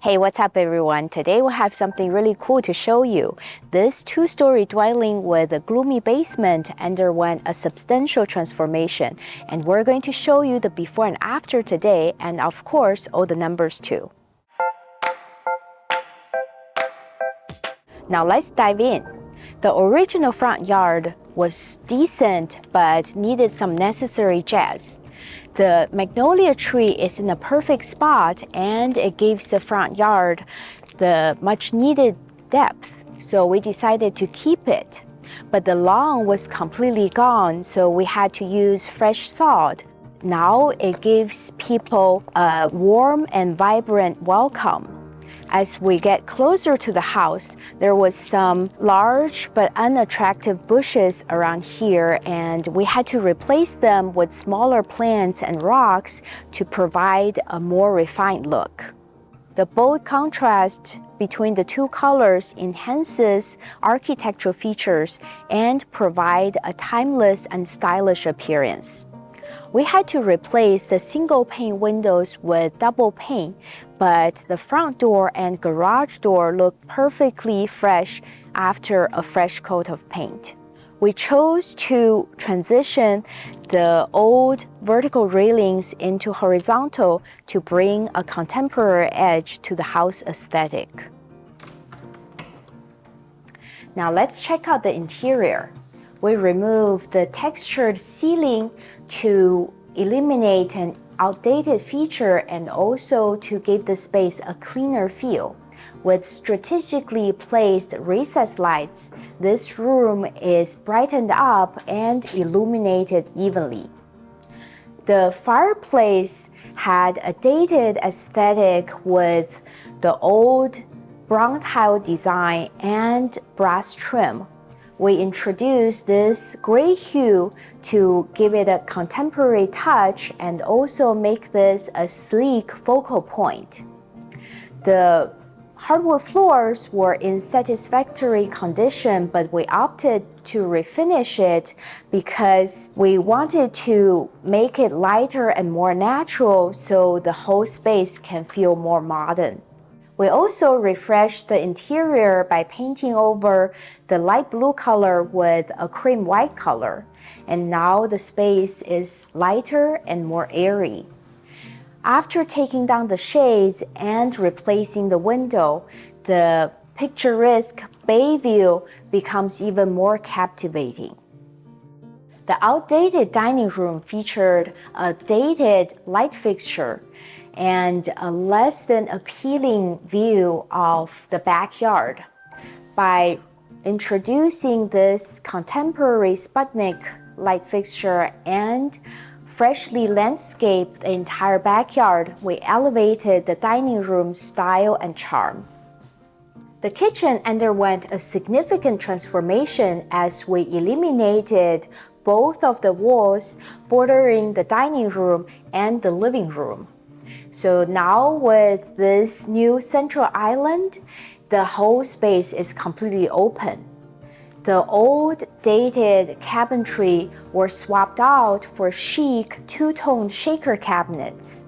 Hey, what's up everyone? Today we have something really cool to show you. This two-story dwelling with a gloomy basement underwent a substantial transformation, and we're going to show you the before and after today, and of course, all the numbers too. Now let's dive in. The original front yard was decent but needed some necessary jazz. The magnolia tree is in a perfect spot and it gives the front yard the much needed depth, so we decided to keep it. But the lawn was completely gone, so we had to use fresh sod. Now it gives people a warm and vibrant welcome. As we get closer to the house, there was some large but unattractive bushes around here, and we had to replace them with smaller plants and rocks to provide a more refined look. The bold contrast between the two colors enhances architectural features and provide a timeless and stylish appearance. We had to replace the single pane windows with double pane, but the front door and garage door look perfectly fresh after a fresh coat of paint. We chose to transition the old vertical railings into horizontal to bring a contemporary edge to the house aesthetic. Now let's check out the interior. We removed the textured ceiling to eliminate an outdated feature and also to give the space a cleaner feel. With strategically placed recessed lights, this room is brightened up and illuminated evenly. The fireplace had a dated aesthetic with the old brown tile design and brass trim. We introduced this gray hue to give it a contemporary touch and also make this a sleek focal point. The hardwood floors were in satisfactory condition, but we opted to refinish it because we wanted to make it lighter and more natural so the whole space can feel more modern. We also refreshed the interior by painting over the light blue color with a cream white color, and now the space is lighter and more airy. After taking down the shades and replacing the window, the picturesque bay view becomes even more captivating. The outdated dining room featured a dated light fixture and a less than appealing view of the backyard. By introducing this contemporary Sputnik light fixture and freshly landscaped the entire backyard, we elevated the dining room style and charm. The kitchen underwent a significant transformation as we eliminated both of the walls bordering the dining room and the living room. So now with this new central island, the whole space is completely open. The old dated cabinetry were swapped out for chic two-tone shaker cabinets.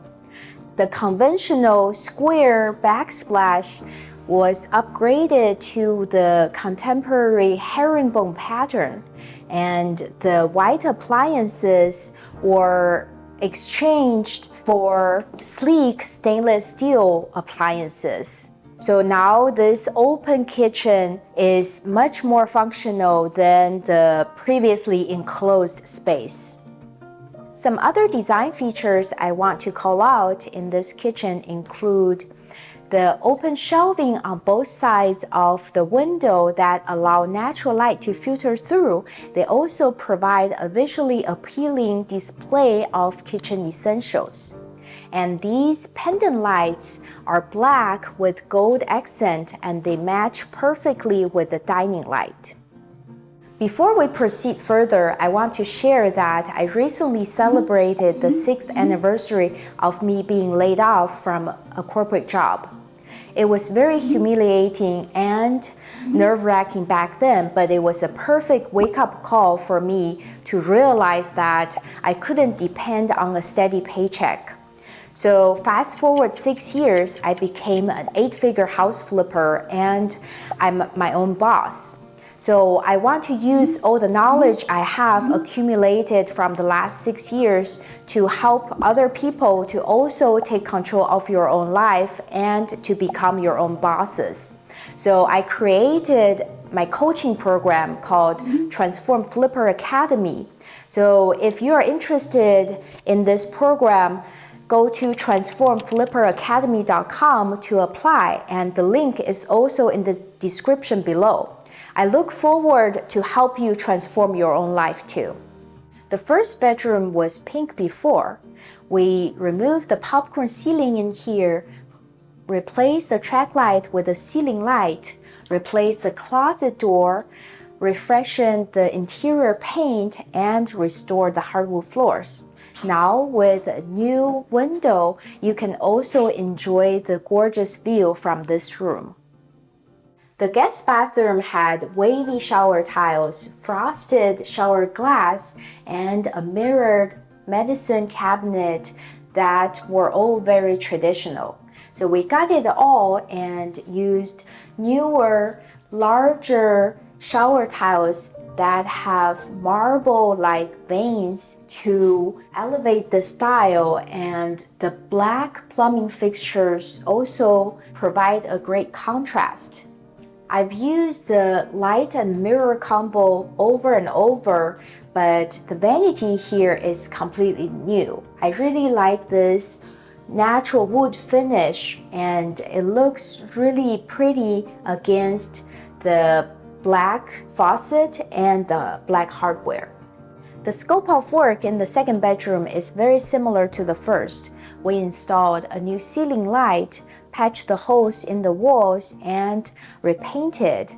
The conventional square backsplash was upgraded to the contemporary herringbone pattern, and the white appliances were exchanged for sleek stainless steel appliances. So now this open kitchen is much more functional than the previously enclosed space. Some other design features I want to call out in this kitchen include the open shelving on both sides of the window that allow natural light to filter through. They also provide a visually appealing display of kitchen essentials. And these pendant lights are black with gold accent, and they match perfectly with the dining light. Before we proceed further, I want to share that I recently celebrated the 6th anniversary of me being laid off from a corporate job. It was very humiliating and nerve-wracking back then, but it was a perfect wake-up call for me to realize that I couldn't depend on a steady paycheck. So fast forward 6 years, I became an 8-figure house flipper and I'm my own boss. So I want to use all the knowledge I have accumulated from the last 6 years to help other people to also take control of your own life and to become your own bosses. So I created my coaching program called Transform Flipper Academy. So if you're interested in this program, go to transformflipperacademy.com to apply, and the link is also in the description below. I look forward to help you transform your own life too. The first bedroom was pink before. We removed the popcorn ceiling in here, replaced the track light with a ceiling light, replaced the closet door, refreshened the interior paint, and restored the hardwood floors. Now with a new window, you can also enjoy the gorgeous view from this room. The guest bathroom had wavy shower tiles, frosted shower glass, and a mirrored medicine cabinet that were all very traditional. So we got it all and used newer, larger shower tiles that have marble-like veins to elevate the style, and the black plumbing fixtures also provide a great contrast. I've used the light and mirror combo over and over, but the vanity here is completely new. I really like this natural wood finish, and it looks really pretty against the black faucet and the black hardware. The scope of work in the second bedroom is very similar to the first. We installed a new ceiling light, patched the holes in the walls, and repainted.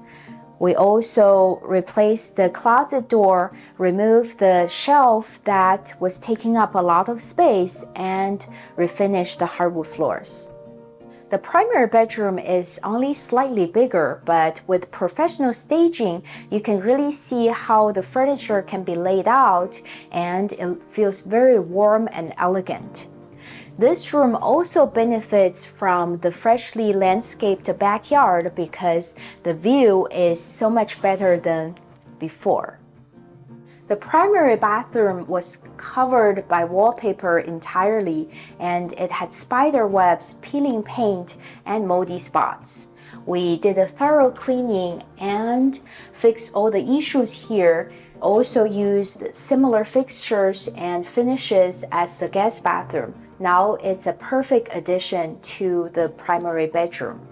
We also replaced the closet door, removed the shelf that was taking up a lot of space, and refinished the hardwood floors. The primary bedroom is only slightly bigger, but with professional staging, you can really see how the furniture can be laid out, and it feels very warm and elegant. This room also benefits from the freshly landscaped backyard because the view is so much better than before. The primary bathroom was covered by wallpaper entirely, and it had spider webs, peeling paint, and moldy spots. We did a thorough cleaning and fixed all the issues here. Also used similar fixtures and finishes as the guest bathroom. Now it's a perfect addition to the primary bedroom.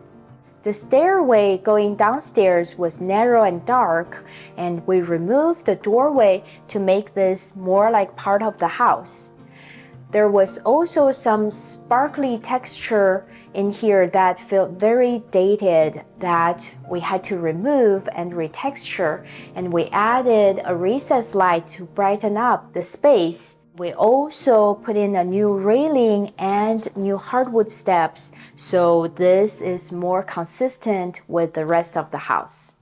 The stairway going downstairs was narrow and dark, and we removed the doorway to make this more like part of the house. There was also some sparkly texture in here that felt very dated that we had to remove and retexture, and we added a recessed light to brighten up the space. We also put in a new railing and new hardwood steps, so this is more consistent with the rest of the house.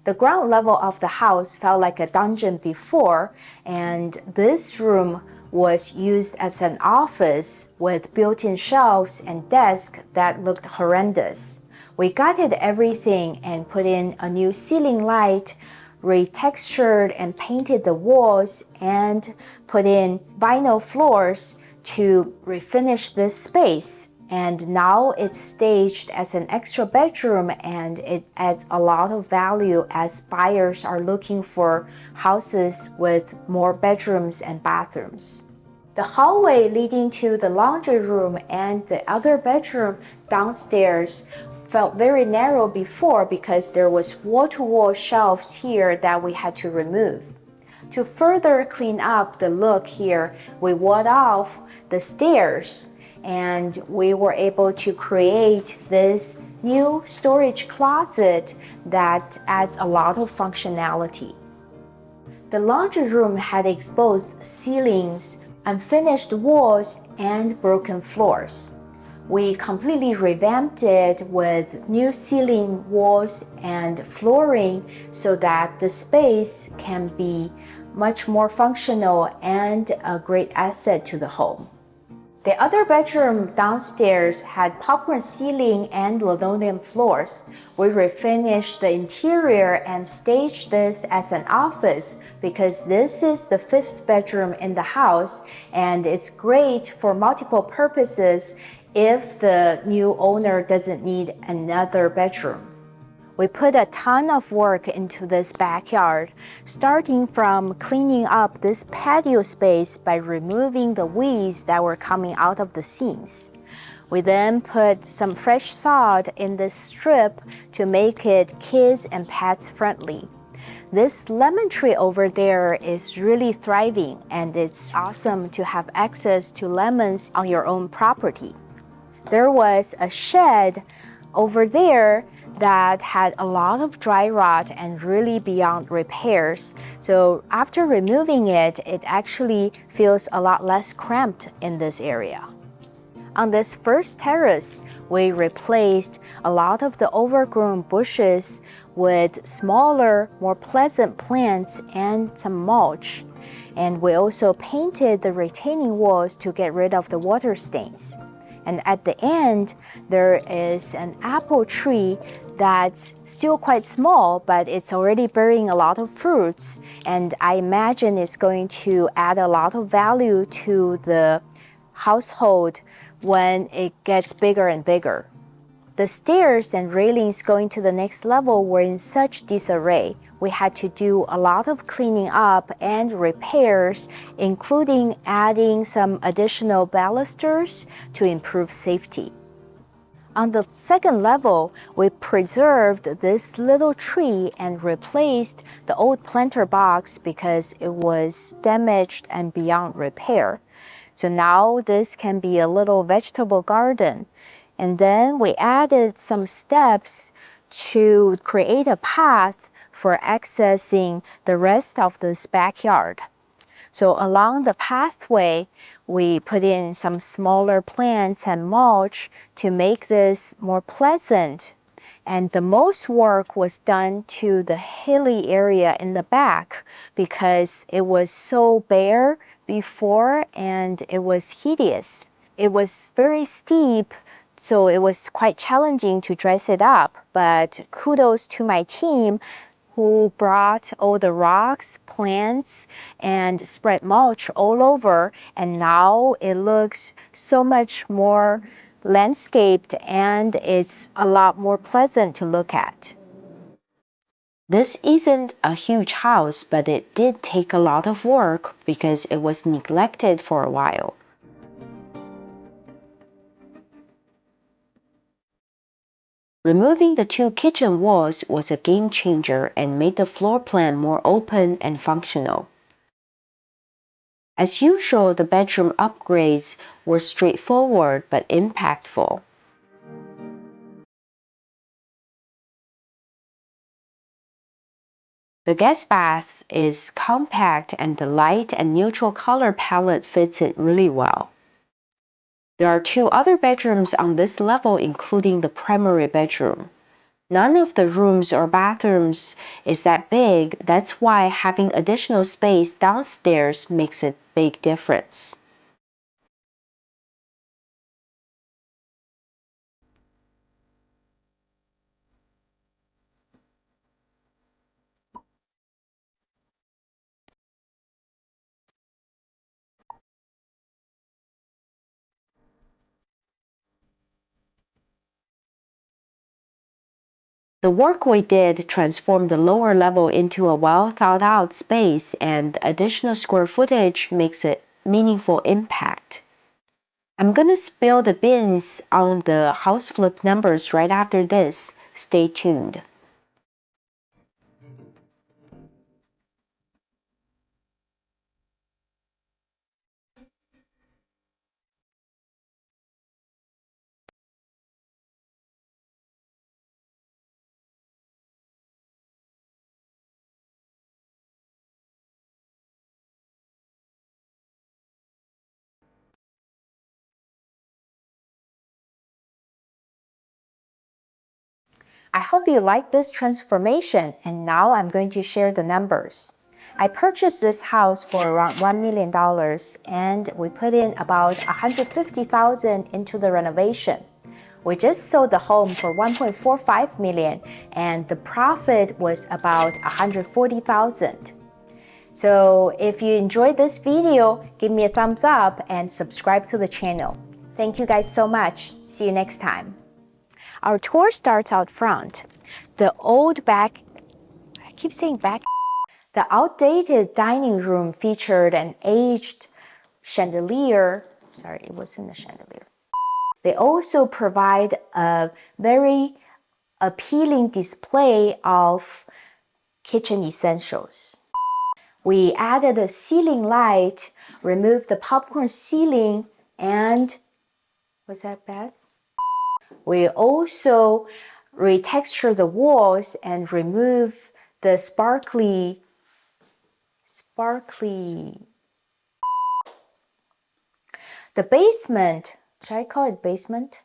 The ground level of the house felt like a dungeon before, and this room was used as an office with built-in shelves and desks that looked horrendous. We gutted everything and put in a new ceiling light, retextured and painted the walls, and put in vinyl floors to refinish this space. And now it's staged as an extra bedroom, and it adds a lot of value as buyers are looking for houses with more bedrooms and bathrooms. The hallway leading to the laundry room and the other bedroom downstairs felt very narrow before because there was wall-to-wall shelves here that we had to remove. To further clean up the look here, we walled off the stairs, and we were able to create this new storage closet that adds a lot of functionality. The laundry room had exposed ceilings, unfinished walls, and broken floors. We completely revamped it with new ceiling, walls, and flooring so that the space can be much more functional and a great asset to the home. The other bedroom downstairs had popcorn ceiling and linoleum floors. We refinished the interior and staged this as an office because this is the fifth bedroom in the house and it's great for multiple purposes if the new owner doesn't need another bedroom. We put a ton of work into this backyard, starting from cleaning up this patio space by removing the weeds that were coming out of the seams. We then put some fresh sod in this strip to make it kids and pets friendly. This lemon tree over there is really thriving, and it's awesome to have access to lemons on your own property. There was a shed over there that had a lot of dry rot and really beyond repairs. So after removing it, it actually feels a lot less cramped in this area. On this first terrace, we replaced a lot of the overgrown bushes with smaller, more pleasant plants and some mulch. And we also painted the retaining walls to get rid of the water stains. And at the end, there is an apple tree that's still quite small, but it's already bearing a lot of fruits. And I imagine it's going to add a lot of value to the household when it gets bigger and bigger. The stairs and railings going to the next level were in such disarray. We had to do a lot of cleaning up and repairs, including adding some additional balusters to improve safety. On the second level, we preserved this little tree and replaced the old planter box because it was damaged and beyond repair. So now this can be a little vegetable garden. And then we added some steps to create a path for accessing the rest of this backyard. So along the pathway, we put in some smaller plants and mulch to make this more pleasant. And the most work was done to the hilly area in the back because it was so bare before and it was hideous. It was very steep, so it was quite challenging to dress it up, but kudos to my team who brought all the rocks, plants, and spread mulch all over, and now it looks so much more landscaped and it's a lot more pleasant to look at. This isn't a huge house, but it did take a lot of work because it was neglected for a while. Removing the two kitchen walls was a game changer and made the floor plan more open and functional. As usual, the bedroom upgrades were straightforward but impactful. The guest bath is compact and the light and neutral color palette fits it really well. There are two other bedrooms on this level, including the primary bedroom. None of the rooms or bathrooms is that big. That's why having additional space downstairs makes a big difference. The work we did transformed the lower level into a well thought out space, and additional square footage makes a meaningful impact. I'm gonna spill the beans on the house flip numbers right after this. Stay tuned. I hope you like this transformation, and now I'm going to share the numbers. I purchased this house for around $1 million and we put in about $150,000 into the renovation. We just sold the home for $1.45 million and the profit was about $140,000. So if you enjoyed this video, give me a thumbs up and subscribe to the channel. Thank you guys so much. See you next time. Our tour starts out front. The The outdated dining room featured an aged chandelier. Sorry, it wasn't a chandelier. They also provide a very appealing display of kitchen essentials. We added a ceiling light, removed the popcorn ceiling, and was that bad? We also retextured the walls and remove the sparkly. The basement, should I call it basement?